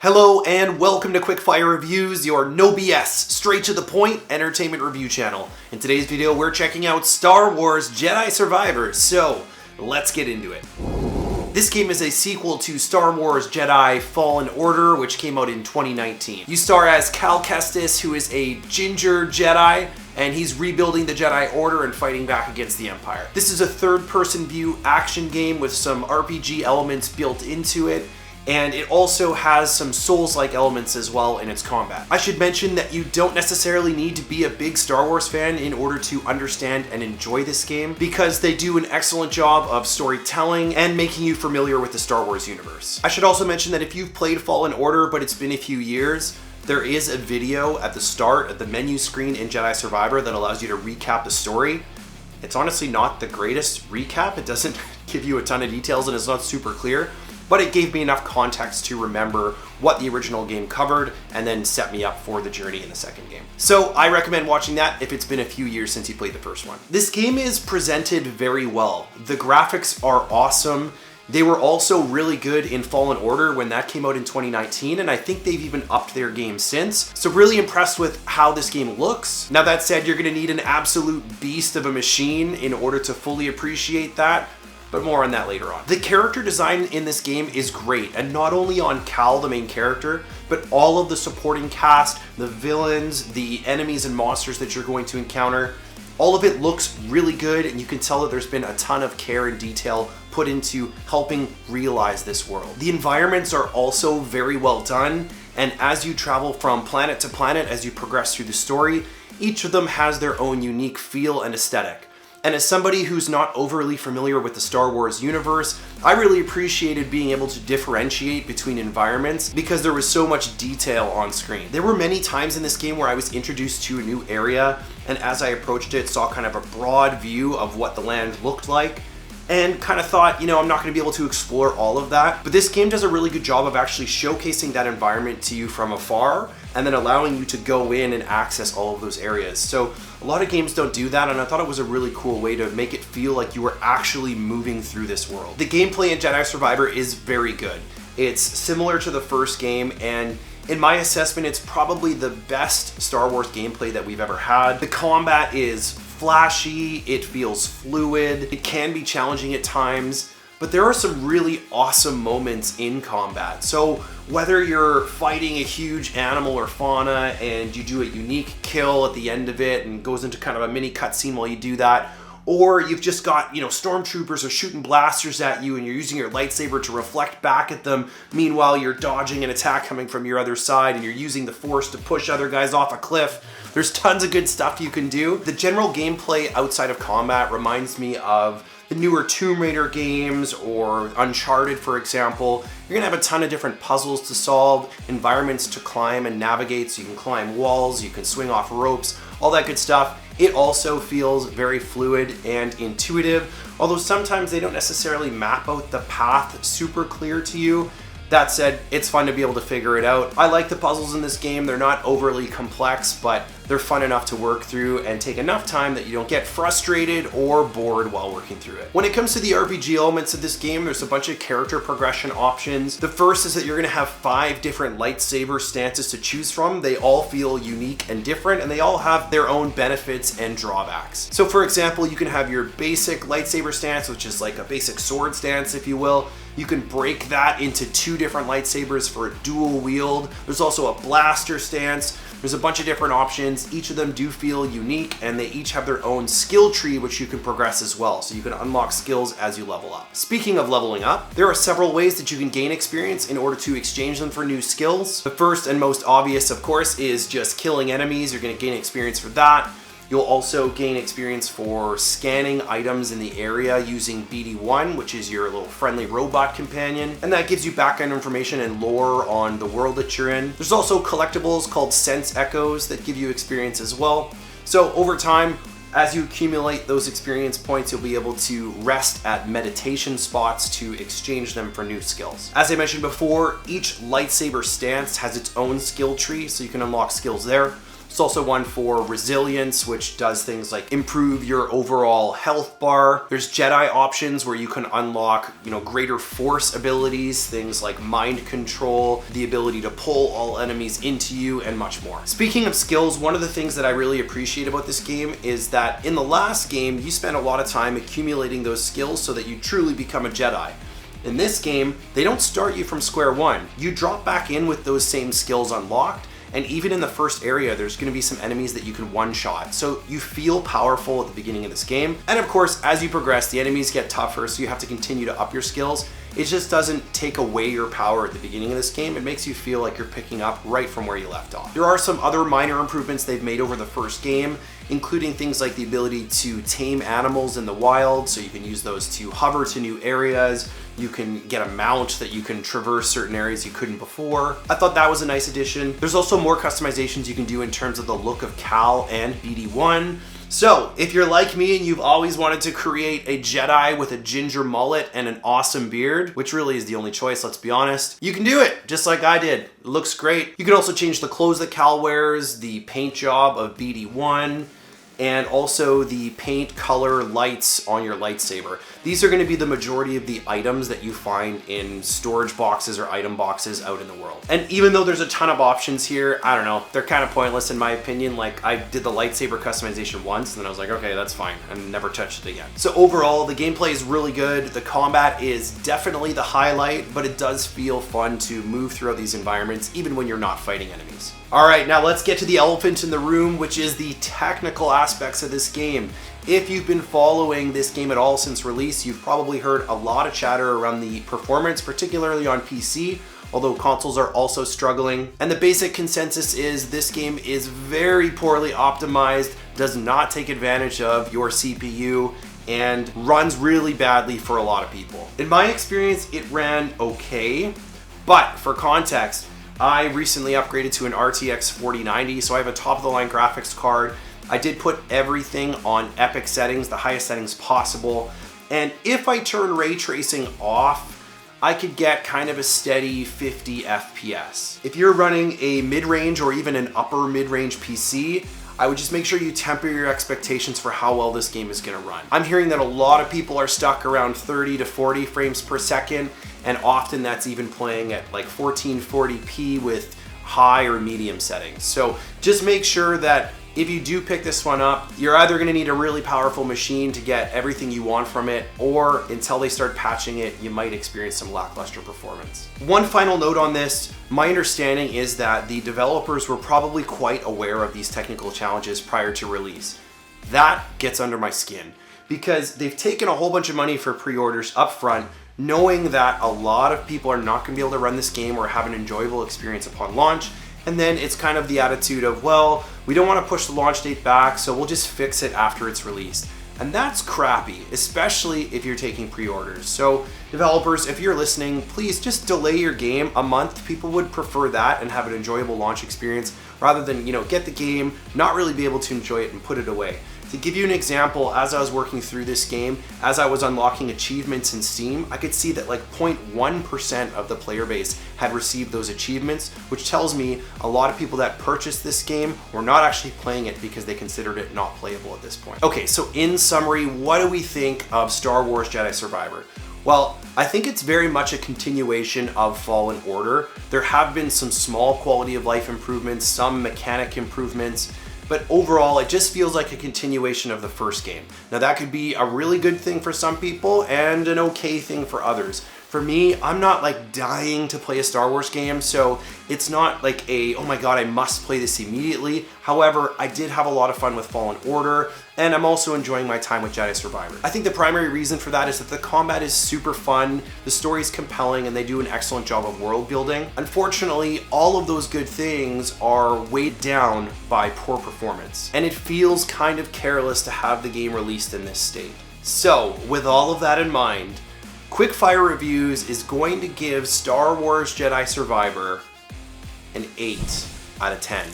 Hello and welcome to Quickfire Reviews, your no BS, straight to the point entertainment review channel. In today's video, we're checking out Star Wars Jedi Survivor, so let's get into it. This game is a sequel to Star Wars Jedi Fallen Order, which came out in 2019. You star as Cal Kestis, who is a ginger Jedi, and he's rebuilding the Jedi Order and fighting back against the Empire. This is a third-person view action game with some RPG elements built into it, and it also has some Souls-like elements as well in its combat. I should mention that you don't necessarily need to be a big Star Wars fan in order to understand and enjoy this game, because they do an excellent job of storytelling and making you familiar with the Star Wars universe. I should also mention that if you've played Fallen Order but it's been a few years, there is a video at the start at the menu screen in Jedi Survivor that allows you to recap the story. It's honestly not the greatest recap. It doesn't give you a ton of details and it's not super clear, but it gave me enough context to remember what the original game covered and then set me up for the journey in the second game. So I recommend watching that if it's been a few years since you played the first one. This game is presented very well. The graphics are awesome. They were also really good in Fallen Order when that came out in 2019, and I think they've even upped their game since. So really impressed with how this game looks. Now that said, you're gonna need an absolute beast of a machine in order to fully appreciate that, but more on that later on. The character design in this game is great, and not only on Cal, the main character, but all of the supporting cast, the villains, the enemies and monsters that you're going to encounter. All of it looks really good, and you can tell that there's been a ton of care and detail put into helping realize this world. The environments are also very well done, and as you travel from planet to planet as you progress through the story, each of them has their own unique feel and aesthetic. And as somebody who's not overly familiar with the Star Wars universe, I really appreciated being able to differentiate between environments because there was so much detail on screen. There were many times in this game where I was introduced to a new area, and as I approached it, saw kind of a broad view of what the land looked like, and kind of thought, you know, I'm not going to be able to explore all of that. But this game does a really good job of actually showcasing that environment to you from afar and then allowing you to go in and access all of those areas. So a lot of games don't do that, and I thought it was a really cool way to make it feel like you were actually moving through this world. The gameplay in Jedi Survivor is very good. It's similar to the first game, and in my assessment, it's probably the best Star Wars gameplay that we've ever had. The combat is flashy, it feels fluid, it can be challenging at times, but there are some really awesome moments in combat. So whether you're fighting a huge animal or fauna and you do a unique kill at the end of it and goes into kind of a mini cutscene while you do that, or you've just got, stormtroopers are shooting blasters at you and you're using your lightsaber to reflect back at them. Meanwhile, you're dodging an attack coming from your other side and you're using the Force to push other guys off a cliff. There's tons of good stuff you can do. The general gameplay outside of combat reminds me of the newer Tomb Raider games or Uncharted, for example. You're gonna have a ton of different puzzles to solve, environments to climb and navigate, so you can climb walls, you can swing off ropes, all that good stuff. It also feels very fluid and intuitive, although sometimes they don't necessarily map out the path super clear to you. That said, it's fun to be able to figure it out. I like the puzzles in this game. They're not overly complex, but they're fun enough to work through and take enough time that you don't get frustrated or bored while working through it. When it comes to the RPG elements of this game, there's a bunch of character progression options. The first is that you're gonna have 5 different lightsaber stances to choose from. They all feel unique and different, and they all have their own benefits and drawbacks. So for example, you can have your basic lightsaber stance, which is like a basic sword stance, if you will. You can break that into 2 different lightsabers for a dual wield. There's also a blaster stance. There's a bunch of different options. Each of them do feel unique, and they each have their own skill tree which you can progress as well. So you can unlock skills as you level up. Speaking of leveling up, there are several ways that you can gain experience in order to exchange them for new skills. The first and most obvious, of course, is just killing enemies. You're gonna gain experience for that. You'll also gain experience for scanning items in the area using BD1, which is your little friendly robot companion. And that gives you background information and lore on the world that you're in. There's also collectibles called Sense Echoes that give you experience as well. So over time, as you accumulate those experience points, you'll be able to rest at meditation spots to exchange them for new skills. As I mentioned before, each lightsaber stance has its own skill tree, so you can unlock skills there. There's also one for resilience, which does things like improve your overall health bar. There's Jedi options where you can unlock, greater force abilities, things like mind control, the ability to pull all enemies into you, and much more. Speaking of skills, one of the things that I really appreciate about this game is that in the last game, you spent a lot of time accumulating those skills so that you truly become a Jedi. In this game, they don't start you from square one. You drop back in with those same skills unlocked, and even in the first area, there's going to be some enemies that you can one-shot. So you feel powerful at the beginning of this game. And of course, as you progress, the enemies get tougher, so you have to continue to up your skills. It just doesn't take away your power at the beginning of this game. It makes you feel like you're picking up right from where you left off. There are some other minor improvements they've made over the first game, including things like the ability to tame animals in the wild, so you can use those to hover to new areas. You can get a mount that you can traverse certain areas you couldn't before. I thought that was a nice addition. There's also more customizations you can do in terms of the look of Cal and BD1. So, if you're like me and you've always wanted to create a Jedi with a ginger mullet and an awesome beard, which really is the only choice, let's be honest, you can do it, just like I did. It looks great. You can also change the clothes that Cal wears, the paint job of BD1, and also the paint color lights on your lightsaber. These are going to be the majority of the items that you find in storage boxes or item boxes out in the world. And even though there's a ton of options here, I don't know, they're kind of pointless in my opinion. Like, I did the lightsaber customization once and then I was like, okay, that's fine, and never touched it again. So overall, the gameplay is really good. The combat is definitely the highlight, but it does feel fun to move throughout these environments even when you're not fighting enemies. All right, now let's get to the elephant in the room, which is the technical aspects of this game. If you've been following this game at all since release, you've probably heard a lot of chatter around the performance, particularly on PC, although consoles are also struggling. And the basic consensus is this game is very poorly optimized, does not take advantage of your CPU, and runs really badly for a lot of people. In my experience, it ran okay, but for context, I recently upgraded to an RTX 4090, so I have a top-of-the-line graphics card. I did put everything on epic settings, the highest settings possible, and if I turn ray tracing off, I could get kind of a steady 50 FPS. If you're running a mid-range or even an upper mid-range PC, I would just make sure you temper your expectations for how well this game is gonna run. I'm hearing that a lot of people are stuck around 30 to 40 frames per second, and often that's even playing at like 1440p with high or medium settings. So just make sure that if you do pick this one up, you're either gonna need a really powerful machine to get everything you want from it, or until they start patching it, you might experience some lackluster performance. One final note on this, my understanding is that the developers were probably quite aware of these technical challenges prior to release. That gets under my skin, because they've taken a whole bunch of money for pre-orders up front, knowing that a lot of people are not gonna be able to run this game or have an enjoyable experience upon launch. And then it's kind of the attitude of, well, we don't want to push the launch date back, so we'll just fix it after it's released. And that's crappy, especially if you're taking pre-orders. So developers, if you're listening, please just delay your game a month. People would prefer that and have an enjoyable launch experience rather than, get the game, not really be able to enjoy it and put it away. To give you an example, as I was working through this game, as I was unlocking achievements in Steam, I could see that like 0.1% of the player base had received those achievements, which tells me a lot of people that purchased this game were not actually playing it because they considered it not playable at this point. Okay, so in summary, what do we think of Star Wars Jedi Survivor? Well, I think it's very much a continuation of Fallen Order. There have been some small quality of life improvements, some mechanic improvements, but overall, it just feels like a continuation of the first game. Now that could be a really good thing for some people and an okay thing for others. For me, I'm not like dying to play a Star Wars game, so it's not like a, oh my god, I must play this immediately. However, I did have a lot of fun with Fallen Order, and I'm also enjoying my time with Jedi Survivor. I think the primary reason for that is that the combat is super fun, the story is compelling, and they do an excellent job of world building. Unfortunately, all of those good things are weighed down by poor performance, and it feels kind of careless to have the game released in this state. So, with all of that in mind, Quickfire Reviews is going to give Star Wars Jedi Survivor an 8 out of 10.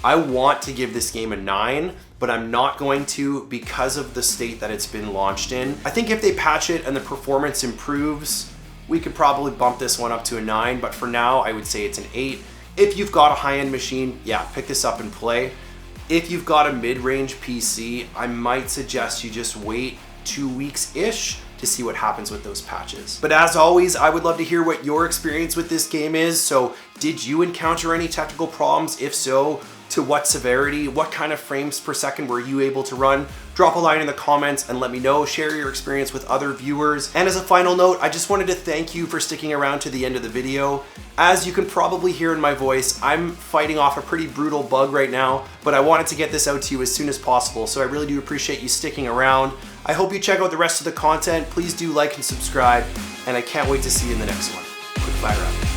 I want to give this game a 9, but I'm not going to because of the state that it's been launched in. I think if they patch it and the performance improves, we could probably bump this one up to a 9, but for now I would say it's an 8. If you've got a high-end machine, yeah, pick this up and play. If you've got a mid-range PC, I might suggest you just wait 2 weeks-ish to see what happens with those patches. But as always, I would love to hear what your experience with this game is. So did you encounter any technical problems? If so, to what severity? What kind of frames per second were you able to run? Drop a line in the comments and let me know. Share your experience with other viewers. And as a final note, I just wanted to thank you for sticking around to the end of the video. As you can probably hear in my voice, I'm fighting off a pretty brutal bug right now, but I wanted to get this out to you as soon as possible, so I really do appreciate you sticking around. I hope you check out the rest of the content. Please do like and subscribe, and I can't wait to see you in the next one. Quickfire out.